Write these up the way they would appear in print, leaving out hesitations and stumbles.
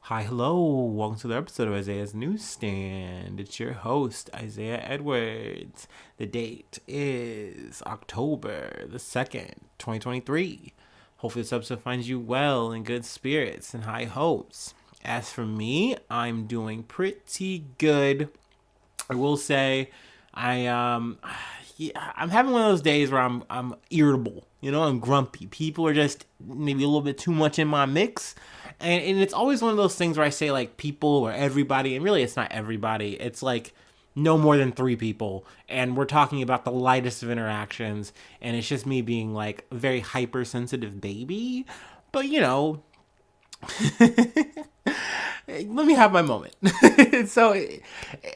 Hi, hello. Welcome to the episode of Isaiah's Newsstand. It's your host, Isaiah Edwards. The date is October the 2nd, 2023. Hopefully, this episode finds you well, in good spirits, and high hopes. As for me, I'm doing pretty good. I will say, I'm having one of those days where I'm irritable. I'm grumpy. People are just maybe a little bit too much in my mix. And it's always one of those things where I say like people or everybody, and really it's not everybody. It's like no more than three people, and we're talking about the lightest of interactions, and it's just me being like a very hypersensitive baby. But let me have my moment. So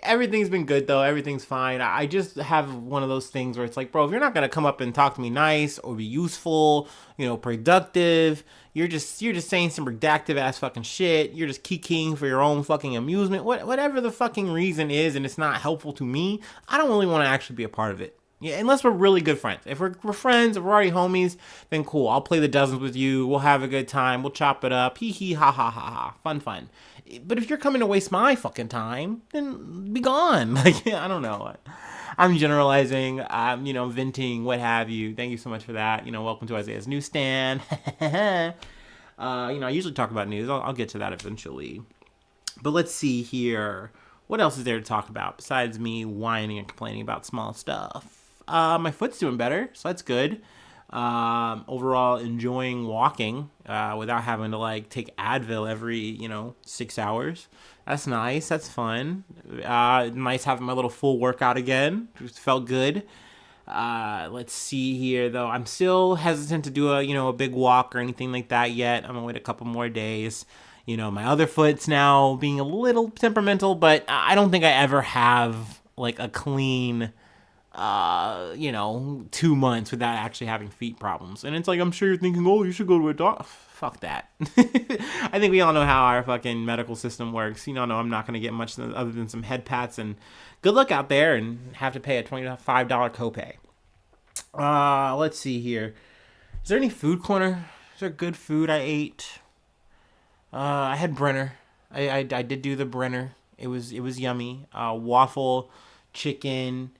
everything's been good though. Everything's fine. I just have one of those things where it's like, bro, if you're not gonna come up and talk to me nice or be useful, productive, you're just saying some redactive ass fucking shit. You're just kikiing for your own fucking amusement. Whatever the fucking reason is, and it's not helpful to me, I don't really want to actually be a part of it. Yeah, unless we're really good friends. If we're friends, if we're already homies, then cool. I'll play the dozens with you. We'll have a good time. We'll chop it up. Hee hee ha ha ha ha. Fun. But if you're coming to waste my fucking time, then be gone. Like, I don't know. I'm generalizing. I'm, venting, what have you. Thank you so much for that. Welcome to Isaiah's Newsstand. I usually talk about news. I'll get to that eventually. But let's see here. What else is there to talk about besides me whining and complaining about small stuff? My foot's doing better, so that's good. Overall, enjoying walking without having to take Advil every 6 hours. That's nice. That's fun. Nice having my little full workout again. Just felt good. Let's see here though. I'm still hesitant to do a big walk or anything like that yet. I'm gonna wait a couple more days. My other foot's now being a little temperamental, but I don't think I ever have a clean 2 months without actually having feet problems. And it's like, I'm sure you're thinking, oh, you should go to a doctor. Fuck that. I think we all know how our fucking medical system works. No, I'm not going to get much other than some head pats and good luck out there and have to pay a $25 copay. Let's see here. Is there any food corner? Is there good food I ate? I had Brenner. I did do the Brenner. It was yummy. Waffle, chicken,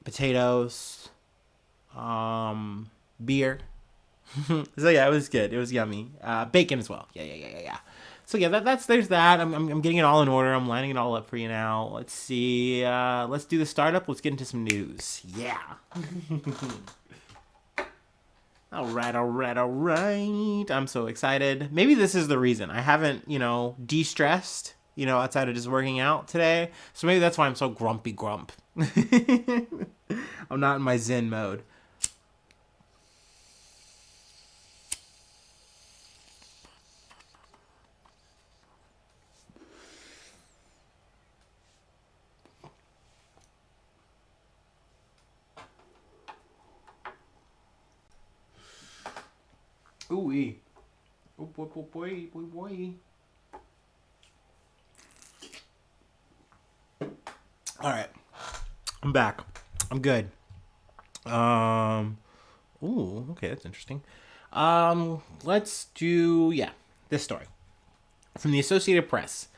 potatoes, beer. So yeah, it was good. It was yummy. Bacon as well. Yeah. So yeah, there's that. I'm getting it all in order. I'm lining it all up for you now. Let's see. Let's do the startup. Let's get into some news. Yeah. All right. I'm so excited. Maybe this is the reason I haven't, de-stressed, outside of just working out today. So maybe that's why I'm so grumpy grump. I'm not in my zen mode. Ooh-wee. Oh, boy. All right. I'm back. I'm good. Ooh, okay, that's interesting. Let's do, this story. From the Associated Press.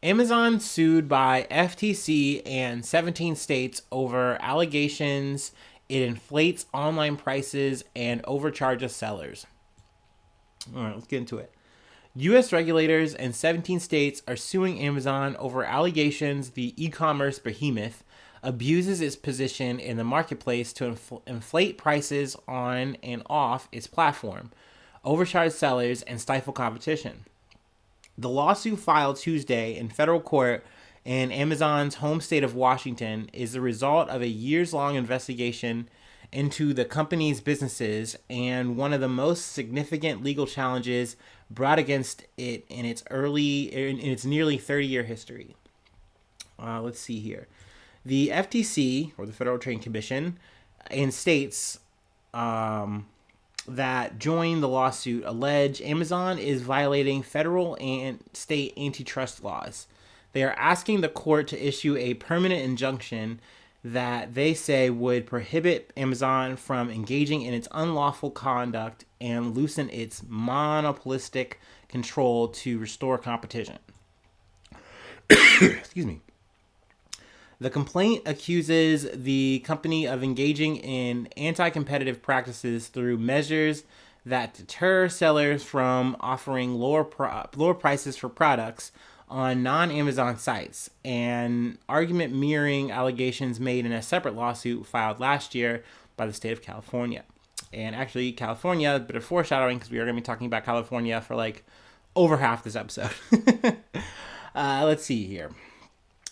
Amazon sued by FTC and 17 states over allegations it inflates online prices and overcharges sellers. All right, let's get into it. U.S. regulators and 17 states are suing Amazon over allegations the e-commerce behemoth abuses its position in the marketplace to inflate prices on and off its platform, overcharge sellers, and stifle competition. The lawsuit filed Tuesday in federal court in Amazon's home state of Washington is the result of a years-long investigation into the company's businesses and one of the most significant legal challenges brought against it in its nearly 30-year history. Let's see here. The FTC, or the Federal Trade Commission, and states that joined the lawsuit allege Amazon is violating federal and state antitrust laws. They are asking the court to issue a permanent injunction that they say would prohibit Amazon from engaging in its unlawful conduct and loosen its monopolistic control to restore competition. Excuse me. The complaint accuses the company of engaging in anti-competitive practices through measures that deter sellers from offering lower prices for products on non-Amazon sites, an argument mirroring allegations made in a separate lawsuit filed last year by the state of California. And actually, California, a bit of foreshadowing because we are going to be talking about California for like over half this episode. Let's see here.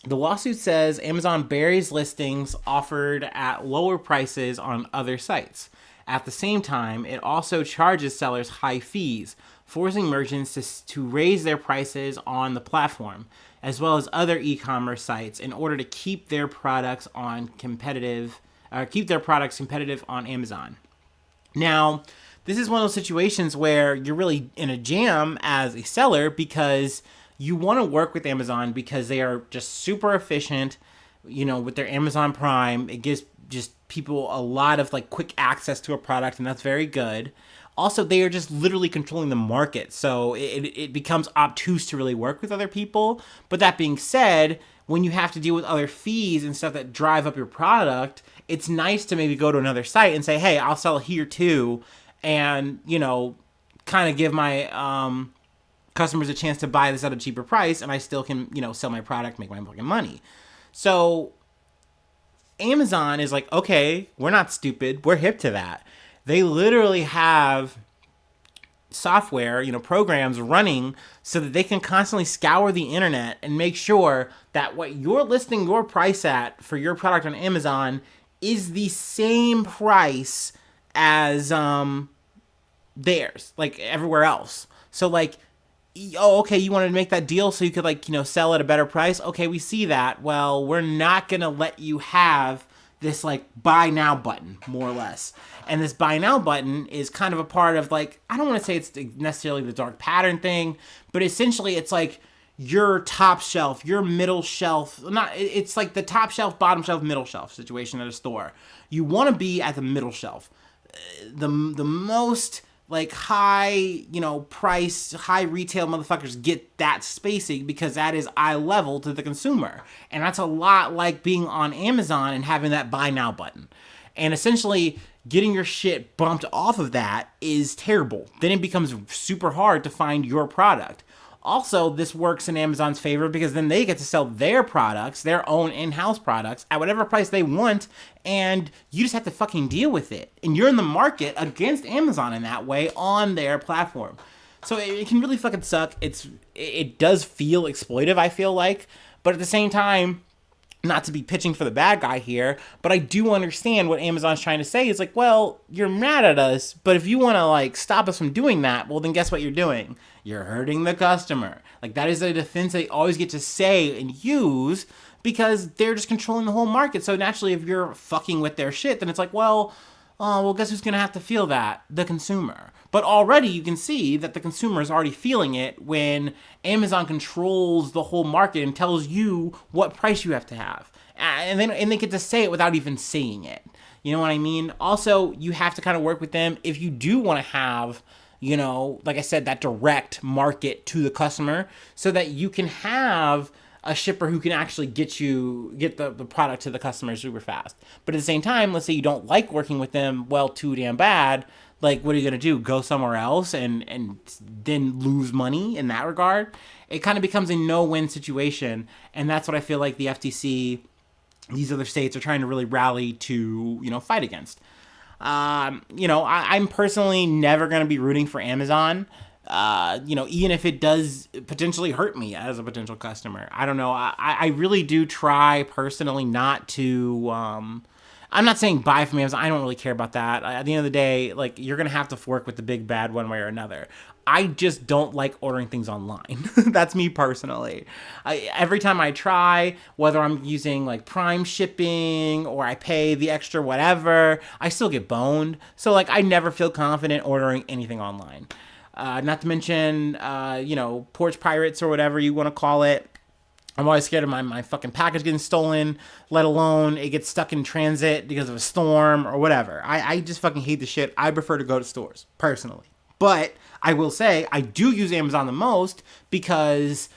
The lawsuit says Amazon buries listings offered at lower prices on other sites. At the same time, it also charges sellers high fees, forcing merchants to raise their prices on the platform, as well as other e-commerce sites, in order to keep their products competitive on Amazon. Now, this is one of those situations where you're really in a jam as a seller because you want to work with Amazon because they are just super efficient, with their Amazon Prime. It gives just people a lot of like quick access to a product, and that's very good. Also, they are just literally controlling the market, so it becomes obtuse to really work with other people. But that being said, when you have to deal with other fees and stuff that drive up your product, it's nice to maybe go to another site and say, hey, I'll sell here too, and, kind of give my customers a chance to buy this at a cheaper price, and I still can, sell my product, make my fucking money. So Amazon is like, okay, we're not stupid. We're hip to that. They literally have software, programs running so that they can constantly scour the internet and make sure that what you're listing your price at for your product on Amazon is the same price as theirs, like everywhere else. So like, oh, okay, you wanted to make that deal so you could sell at a better price. Okay, we see that. Well, we're not going to let you have this like buy now button, more or less. And this buy now button is kind of a part of like, I don't want to say it's necessarily the dark pattern thing, but essentially it's like your top shelf, your middle shelf, it's like the top shelf, bottom shelf, middle shelf situation at a store. You want to be at the middle shelf. The most like high, price, high retail motherfuckers get that spacing because that is eye level to the consumer. And that's a lot like being on Amazon and having that buy now button. And essentially getting your shit bumped off of that is terrible. Then it becomes super hard to find your product. Also, this works in Amazon's favor because then they get to sell their products, their own in-house products, at whatever price they want, and you just have to fucking deal with it. And you're in the market against Amazon in that way on their platform. So it can really fucking suck. It does feel exploitive, I feel like, but at the same time, not to be pitching for the bad guy here, but I do understand what Amazon's trying to say. It's like, well, you're mad at us, but if you want to like stop us from doing that, well, then guess what you're doing? You're hurting the customer. Like that is a defense they always get to say and use because they're just controlling the whole market. So naturally, if you're fucking with their shit, then it's like, well, guess who's going to have to feel that? The consumer. But already you can see that the consumer is already feeling it when Amazon controls the whole market and tells you what price you have to have. And they get to say it without even saying it. You know what I mean? Also, you have to kind of work with them if you do want to have, like I said, that direct market to the customer so that you can have a shipper who can actually get the product to the customer super fast. But at the same time, let's say you don't like working with them too damn bad. Like, what are you going to do? Go somewhere else and then lose money in that regard? It kind of becomes a no-win situation. And that's what I feel like the FTC, these other states are trying to really rally to, fight against. I'm personally never going to be rooting for Amazon. Even if it does potentially hurt me as a potential customer. I don't know. I really do try personally not to, I'm not saying buy from Amazon. I don't really care about that. At the end of the day, like, you're going to have to work with the big bad one way or another. I just don't like ordering things online. That's me personally. Every time I try, whether I'm using like Prime shipping or I pay the extra whatever, I still get boned. So like, I never feel confident ordering anything online. Not to mention, porch pirates or whatever you want to call it. I'm always scared of my fucking package getting stolen, let alone it gets stuck in transit because of a storm or whatever. I just fucking hate the shit. I prefer to go to stores, personally. But I will say, I do use Amazon the most because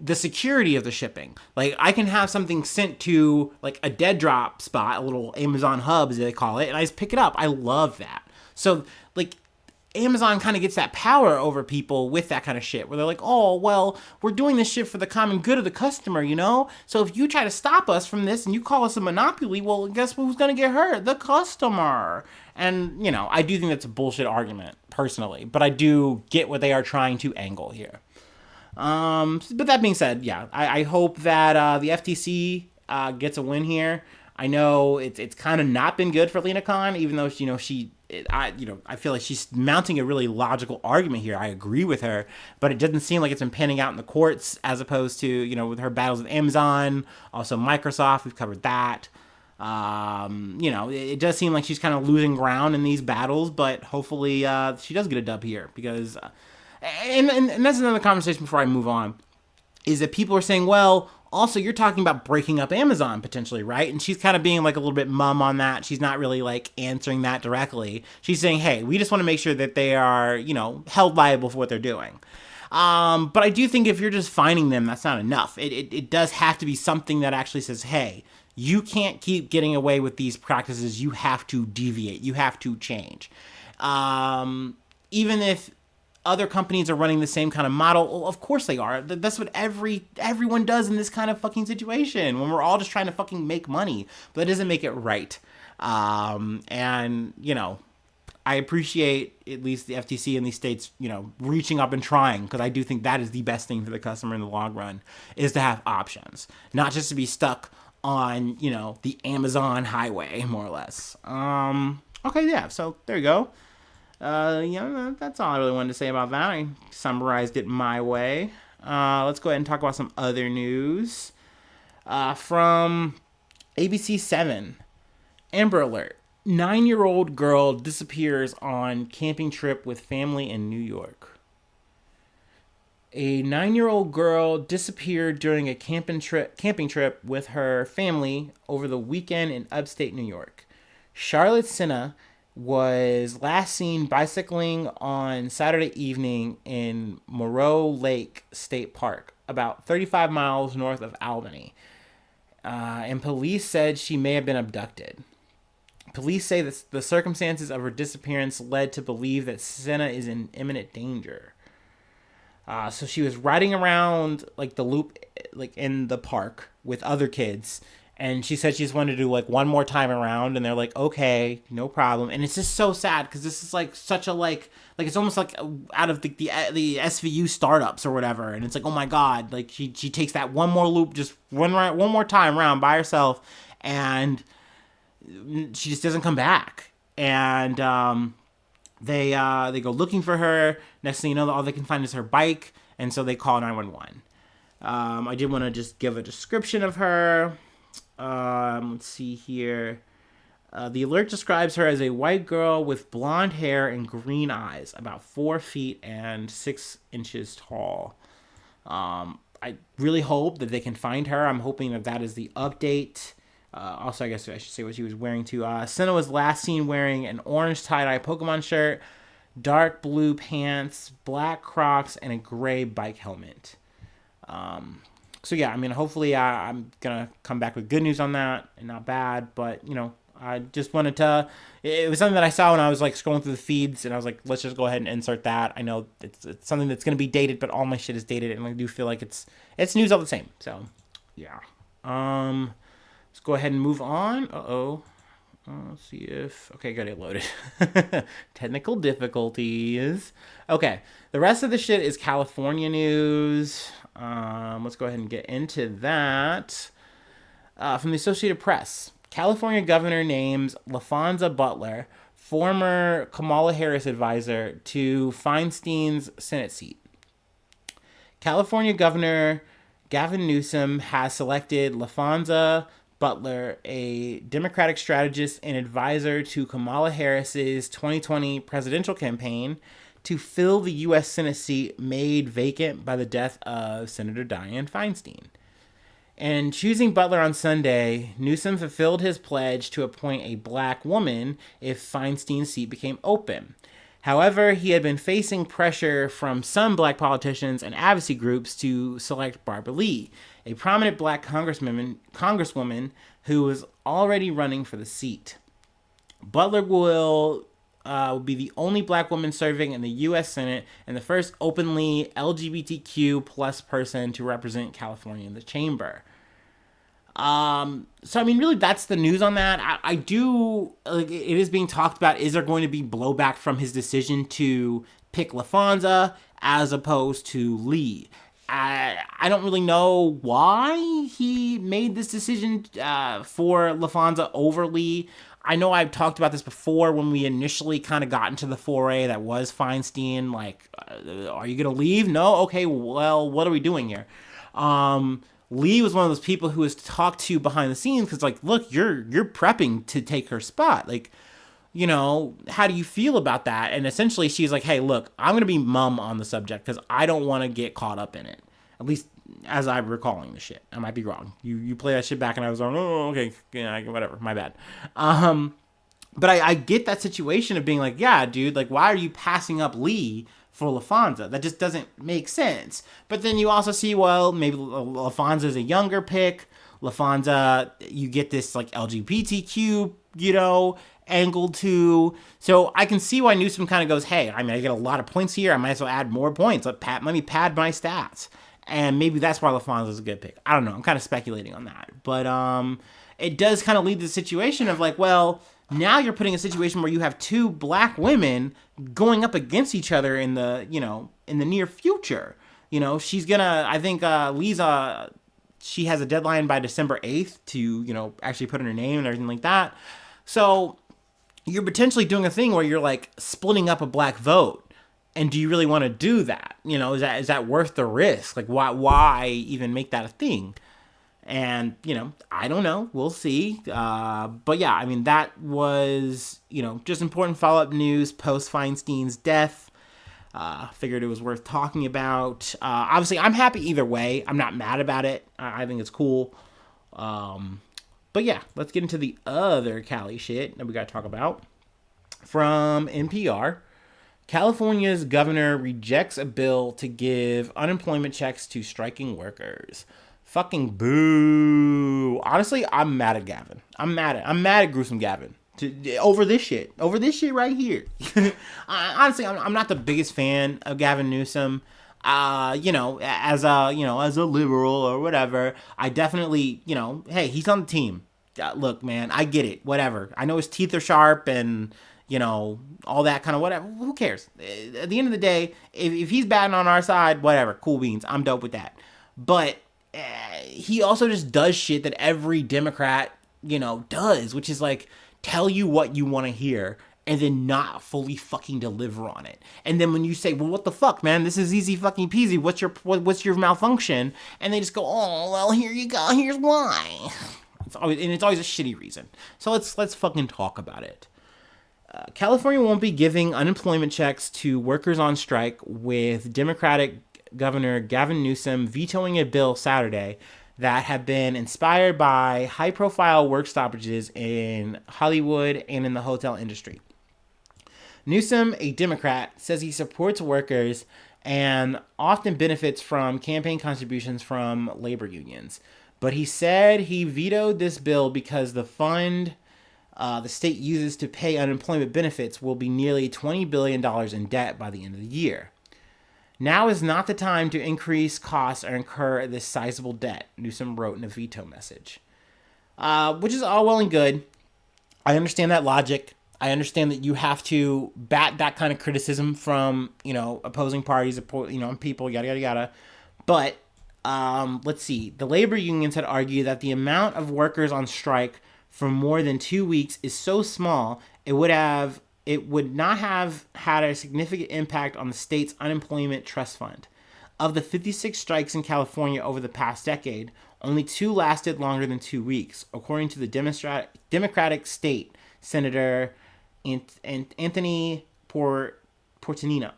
the security of the shipping. Like, I can have something sent to, like, a dead drop spot, a little Amazon hub, as they call it, and I just pick it up. I love that. So, like, Amazon kind of gets that power over people with that kind of shit, where they're like, oh, well, we're doing this shit for the common good of the customer, you know? So if you try to stop us from this and you call us a monopoly, well, guess who's going to get hurt? The customer. And, you know, I do think that's a bullshit argument, personally, but I do get what they are trying to angle here. But that being said, yeah, I hope that the FTC gets a win here. I know it's kind of not been good for Lena Khan, even though I feel like she's mounting a really logical argument here. I agree with her, but it doesn't seem like it's been panning out in the courts as opposed to with her battles with Amazon, also Microsoft. We've covered that. It does seem like she's kind of losing ground in these battles, but hopefully she does get a dub here because. And that's another conversation before I move on, is that people are saying, well, also you're talking about breaking up Amazon potentially, right? And she's kind of being like a little bit mum on that. She's not really like answering that directly. She's saying, hey, we just want to make sure that they are, held liable for what they're doing. But I do think if you're just fining them, that's not enough. It does have to be something that actually says, hey, you can't keep getting away with these practices. You have to deviate. You have to change. Even if other companies are running the same kind of model, well, of course they are. That's what everyone does in this kind of fucking situation when we're all just trying to fucking make money. But that doesn't make it right. I appreciate at least the FTC in these states, reaching up and trying, because I do think that is the best thing for the customer in the long run, is to have options, not just to be stuck on, the Amazon highway, more or less. Okay, yeah, so there you go. That's all I really wanted to say about that. I summarized it my way. Let's go ahead and talk about some other news. From ABC 7, Amber Alert. 9-year-old girl disappears on camping trip with family in New York. A 9-year-old girl disappeared during a camping trip with her family over the weekend in upstate New York. Charlotte Sinha was last seen bicycling on Saturday evening in Moreau Lake State Park, about 35 miles north of Albany. And police said she may have been abducted. Police say that the circumstances of her disappearance led to believe that Sinha is in imminent danger. So she was riding around like the loop, like in the park with other kids. And she said she just wanted to do like one more time around, and they're like, okay, no problem. And it's just so sad because this is like such a like it's almost like out of the SVU startups or whatever. And it's like, oh my god, like she takes that one more loop, just one more time around by herself, and she just doesn't come back. And they go looking for her. Next thing you know, all they can find is her bike, and so they call 911. I did want to just give a description of her. Let's see here. The alert describes her as a white girl with blonde hair and green eyes, about 4 feet and 6 inches tall. I really hope that they can find her. I'm hoping that is the update. Also, I guess I should say what she was wearing too. Sinha was last seen wearing an orange tie-dye Pokemon shirt, dark blue pants, black Crocs, and a gray bike helmet. So yeah, I mean, hopefully I'm going to come back with good news on that and not bad, but I just wanted to, it was something that I saw when I was like scrolling through the feeds, and I was like, let's just go ahead and insert that. I know it's something that's going to be dated, but all my shit is dated, and I do feel like it's news all the same. So yeah. Let's go ahead and move on. Let's see if... Okay, got it loaded. Technical difficulties. Okay, the rest of the shit is California news. Let's go ahead and get into that. From the Associated Press, California governor names LaFonza Butler, former Kamala Harris advisor, to Feinstein's Senate seat. California Governor Gavin Newsom has selected LaFonza Butler, a Democratic strategist and advisor to Kamala Harris's 2020 presidential campaign, to fill the U.S. Senate seat made vacant by the death of Senator Dianne Feinstein. In choosing Butler on Sunday, Newsom fulfilled his pledge to appoint a black woman if Feinstein's seat became open. However, he had been facing pressure from some black politicians and advocacy groups to select Barbara Lee, a prominent black congresswoman who was already running for the seat. Butler will be the only black woman serving in the U.S. Senate and the first openly LGBTQ plus person to represent California in the chamber. So I mean, really, that's the news on that. I do like it is being talked about. Is there going to be blowback from his decision to pick LaFonza as opposed to Lee? I don't really know why he made this decision for LaFonza over Lee. I know I've talked about this before when we initially kind of got into the foray that was Feinstein. Like, are you going to leave? No? Okay, well, what are we doing here? Lee was one of those people who was talked to behind the scenes because, like, look, you're prepping to take her spot. Like, you know, how do you feel about that? And essentially she's like, hey, look, I'm going to be mum on the subject because I don't want to get caught up in it. At least as I'm recalling the shit. I might be wrong. You play that shit back and I was like, oh, okay, yeah, whatever, my bad. But I get that situation of being like, yeah, dude, like, why are you passing up Lee for LaFonza? That just doesn't make sense. But then you also see, well, maybe LaFonza is a younger pick. LaFonza, you get this, like, LGBTQ, you know, angle too. So I can see why Newsom kind of goes, hey, I mean, I get a lot of points here. I might as well add more points. Let me pad my stats. And maybe that's why LaFonza is a good pick. I don't know. I'm kind of speculating on that. But it does kind of lead to the situation of like, well, now you're putting a situation where you have two black women going up against each other in the, you know, in the near future. You know, she's gonna, I think Lisa, she has a deadline by December 8th to, you know, actually put in her name and everything like that. So you're potentially doing a thing where you're like splitting up a black vote. And do you really want to do that? You know, is that worth the risk? Like, why even make that a thing? And, you know, I don't know. We'll see. But yeah, I mean, that was, you know, just important follow-up news post Feinstein's death. Figured it was worth talking about. Obviously, I'm happy either way. I'm not mad about it. I think it's cool. But yeah, let's get into the other Cali shit that we got to talk about. From NPR. California's governor rejects a bill to give unemployment checks to striking workers. Fucking boo. Honestly, I'm mad at Gavin. I'm mad at Gruesome Gavin. Over this shit right here. Honestly, I'm not the biggest fan of Gavin Newsom. You know, as a liberal or whatever, I definitely, you know, hey, he's on the team. Look, man, I get it. Whatever. I know his teeth are sharp and, you know, all that kind of whatever. Who cares? At the end of the day, if he's batting on our side, whatever. Cool beans. I'm dope with that. But he also just does shit that every Democrat, you know, does, which is like tell you what you want to hear and then not fully fucking deliver on it. And then when you say, well, what the fuck, man? This is easy fucking peasy. What's your malfunction? And they just go, oh, well, here you go. Here's why. It's always a shitty reason. So let's fucking talk about it. California won't be giving unemployment checks to workers on strike, with Democratic Governor Gavin Newsom vetoing a bill Saturday that had been inspired by high-profile work stoppages in Hollywood and in the hotel industry. Newsom, a Democrat, says he supports workers and often benefits from campaign contributions from labor unions. But he said he vetoed this bill because the fund the state uses to pay unemployment benefits will be nearly $20 billion in debt by the end of the year. Now is not the time to increase costs or incur this sizable debt, Newsom wrote in a veto message. Which is all well and good. I understand that logic. I understand that you have to bat that kind of criticism from, you know, opposing parties, you know, people, yada, yada, yada. But let's see. The labor unions had argued that the amount of workers on strike for more than 2 weeks is so small, it would not have had a significant impact on the state's unemployment trust fund. Of the 56 strikes in California over the past decade, only 2 lasted longer than 2 weeks, according to the Democratic State Senator Anthony Portantino,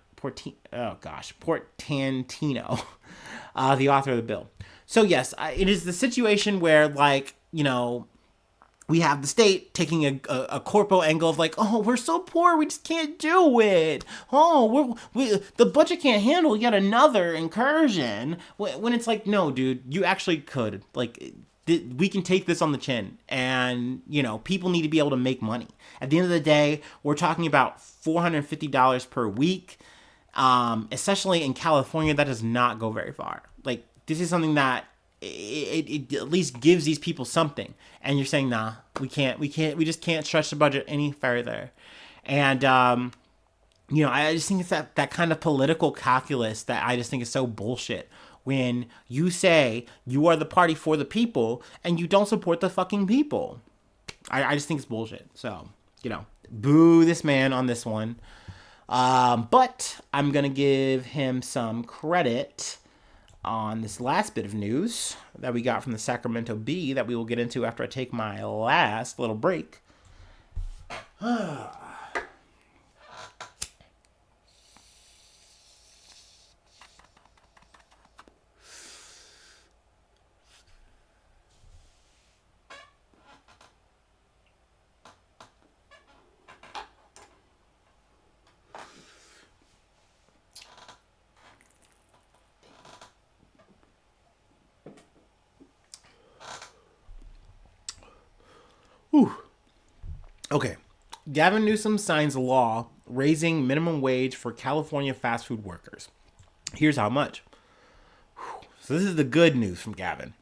the author of the bill. So yes, it is the situation where, like, we have the state taking a corpo angle of like, oh, we're so poor, we just can't do it. Oh, the budget can't handle yet another incursion. When it's like, no, dude, you actually could. Like, we can take this on the chin, and people need to be able to make money. At the end of the day, we're talking about $450 per week. Especially in California, that does not go very far. Like, this is something that it at least gives these people something. And you're saying, nah, we just can't stretch the budget any further. And, I just think it's that kind of political calculus that I just think is so bullshit. When you say you are the party for the people and you don't support the fucking people. I just think it's bullshit. So, boo this man on this one. But I'm going to give him some credit on this last bit of news that we got from the Sacramento Bee that we will get into after I take my last little break. Whew. Okay. Gavin Newsom signs a law raising minimum wage for California fast food workers. Here's how much. So this is the good news from Gavin.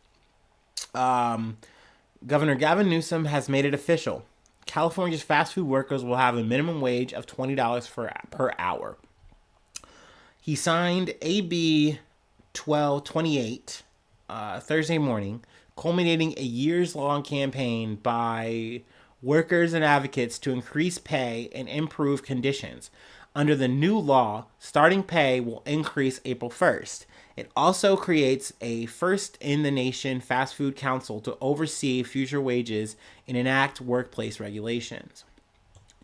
Governor Gavin Newsom has made it official. California's fast food workers will have a minimum wage of $20 per hour. He signed AB 1228 Thursday morning, culminating a years-long campaign by workers and advocates to increase pay and improve conditions. Under the new law, starting pay will increase April 1st. It also creates a first-in-the-nation fast food council to oversee future wages and enact workplace regulations.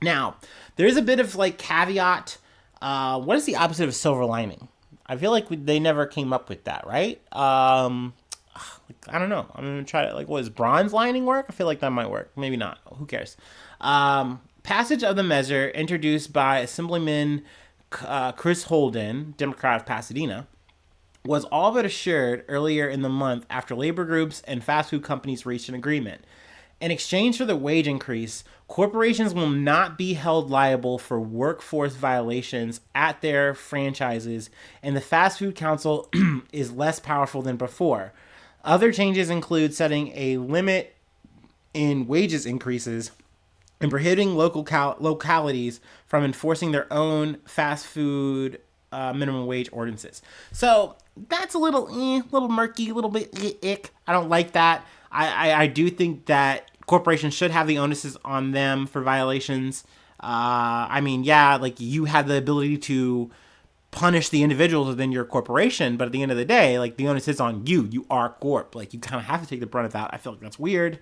Now, there is a bit of caveat. What is the opposite of silver lining? I feel like they never came up with that, right? I don't know. I'm going to try to, what does bronze lining work? I feel like that might work. Maybe not. Who cares? Passage of the measure introduced by Assemblyman Chris Holden, Democrat of Pasadena, was all but assured earlier in the month after labor groups and fast food companies reached an agreement. In exchange for the wage increase, corporations will not be held liable for workforce violations at their franchises, and the Fast Food Council is less powerful than before. Other changes include setting a limit in wages increases and prohibiting localities from enforcing their own fast food minimum wage ordinances. So that's a little murky, a little bit ick. I don't like that. I do think that corporations should have the onuses on them for violations. You have the ability to punish the individuals within your corporation, but at the end of the day, the onus is on you. You are corp. You kind of have to take the brunt of that. I feel like that's weird.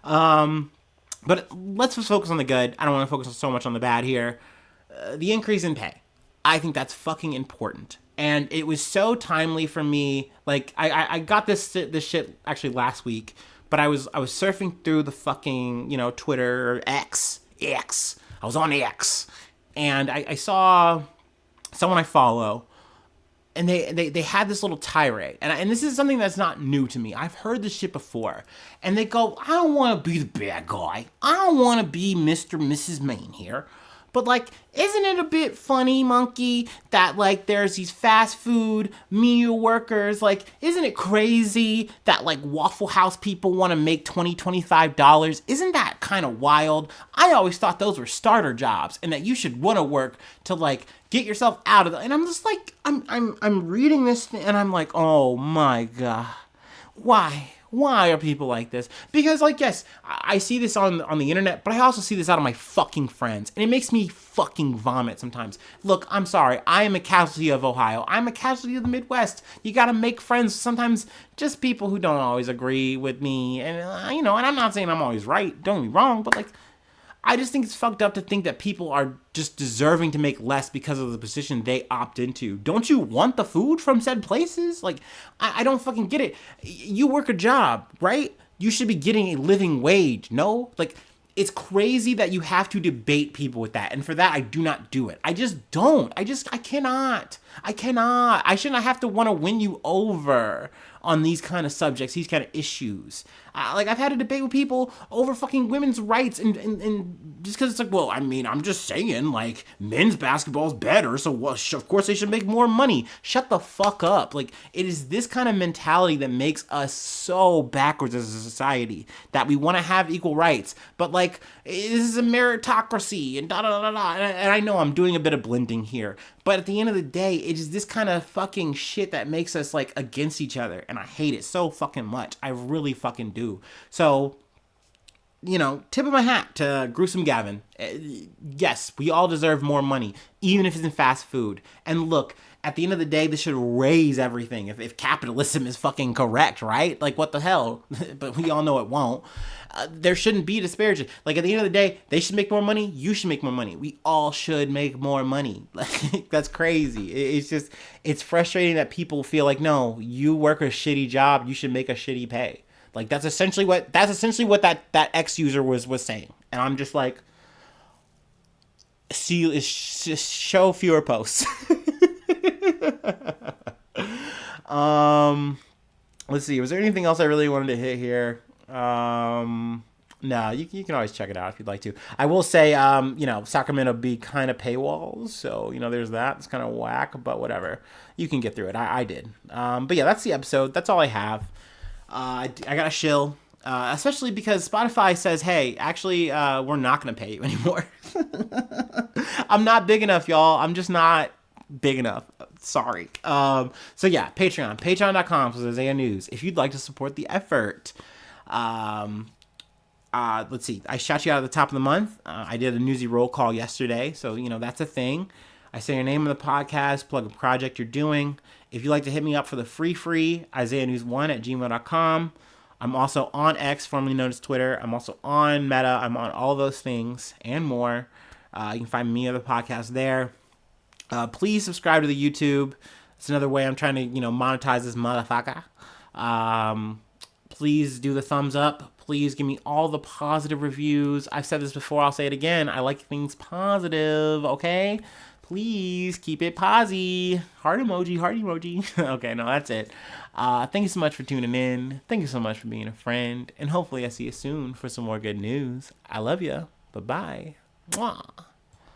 But let's just focus on the good. I don't want to focus so much on the bad here. The increase in pay. I think that's fucking important. And it was so timely for me. I got this shit actually last week, but I was surfing through the fucking, Twitter or X. I was on X. And I saw someone I follow, and they had this little tirade. And this is something that's not new to me. I've heard this shit before. And they go, I don't want to be the bad guy. I don't want to be Mr. Mrs. Main here. But, isn't it a bit funny, monkey, that, there's these fast food meal workers? Isn't it crazy that, Waffle House people want to make $20, $25? Isn't that kind of wild? I always thought those were starter jobs and that you should want to work to, get yourself out of it. And I'm just I'm reading this thing and I'm like, oh, my God. Why? Why are people like this? Because, yes, I see this on the internet, but I also see this out of my fucking friends. And it makes me fucking vomit sometimes. Look, I'm sorry. I am a casualty of Ohio. I'm a casualty of the Midwest. You gotta make friends. Sometimes just people who don't always agree with me. And, and I'm not saying I'm always right. Don't get me wrong. But, I just think it's fucked up to think that people are just deserving to make less because of the position they opt into. Don't you want the food from said places? Like, I don't fucking get it. You work a job, right? You should be getting a living wage, no? Like, it's crazy that you have to debate people with that. And for that, I do not do it. I just don't. I cannot. I should not have to want to win you over on these kind of subjects, these kind of issues. Like, I've had a debate with people over fucking women's rights, and just because it's like, well, I mean, I'm just saying, like, men's basketball is better, so well, of course they should make more money. Shut the fuck up. Like, it is this kind of mentality that makes us so backwards as a society, that we want to have equal rights, but, like, this is a meritocracy, and da-da-da-da, and I know I'm doing a bit of blending here, but at the end of the day, it is this kind of fucking shit that makes us, like, against each other, and I hate it so fucking much. I really fucking do. So, you know, tip of my hat to Gruesome Gavin. Yes, we all deserve more money, even if it's in fast food. And look, at the end of the day, this should raise everything. If capitalism is fucking correct, right? Like, what the hell? But we all know it won't. There shouldn't be disparaging. Like, at the end of the day, they should make more money. You should make more money. We all should make more money. Like, that's crazy. It's just, it's frustrating that people feel like, no, you work a shitty job, you should make a shitty pay. Like, that's essentially what that ex user was saying. And I'm just like, see, show fewer posts. Let's see. Was there anything else I really wanted to hit here? No, you can always check it out if you'd like to. I will say, you know, Sacramento be kind of paywalls, so, you know, there's that. It's kind of whack, but whatever. You can get through it. I did. But yeah, that's the episode. That's all I have. I got to shill, especially because Spotify says, hey, actually, we're not going to pay you anymore. I'm not big enough, y'all. I'm just not big enough. Sorry. So yeah, patreon.com for Isaiah News. If you'd like to support the effort, let's see. I shot you out at the top of the month. I did a newsy roll call yesterday. So, you know, that's a thing. I say your name in the podcast, plug a project you're doing. If you'd like to hit me up for the free IsaiahNews1@gmail.com. I'm also on X, formerly known as Twitter. I'm also on Meta. I'm on all those things and more. You can find me or the podcast there. Please subscribe to the YouTube. It's another way I'm trying to, you know, monetize this motherfucker. Please do the thumbs up. Please give me all the positive reviews. I've said this before. I'll say it again. I like things positive, okay? Please keep it posy. Heart emoji, heart emoji. Okay, no, that's it. Thank you so much for tuning in. Thank you so much for being a friend. And hopefully I see you soon for some more good news. I love you. Bye-bye. Mwah.